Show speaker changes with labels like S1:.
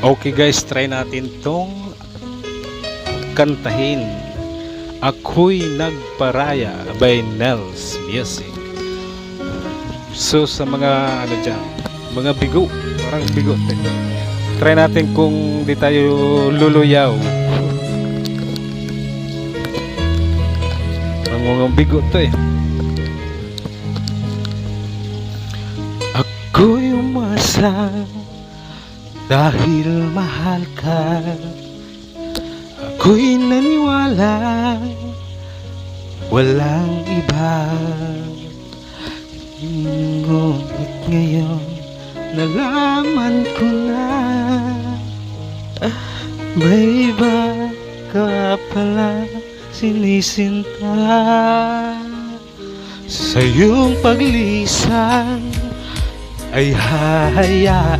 S1: Okay guys, try natin tong kantahin. Ako'y Nagparaya by Nels Music. So sa mga ano dyan, mga bigo, parang bigo. Try natin kung di tayo luluyaw. Ang bigo to eh. Ako'y umasa dahil mahal ka. Ako'y naniwala walang iba. Ngunit ngayon nalaman ko na may iba ka pala sinisinta. Sa iyong paglisan ay hahayaan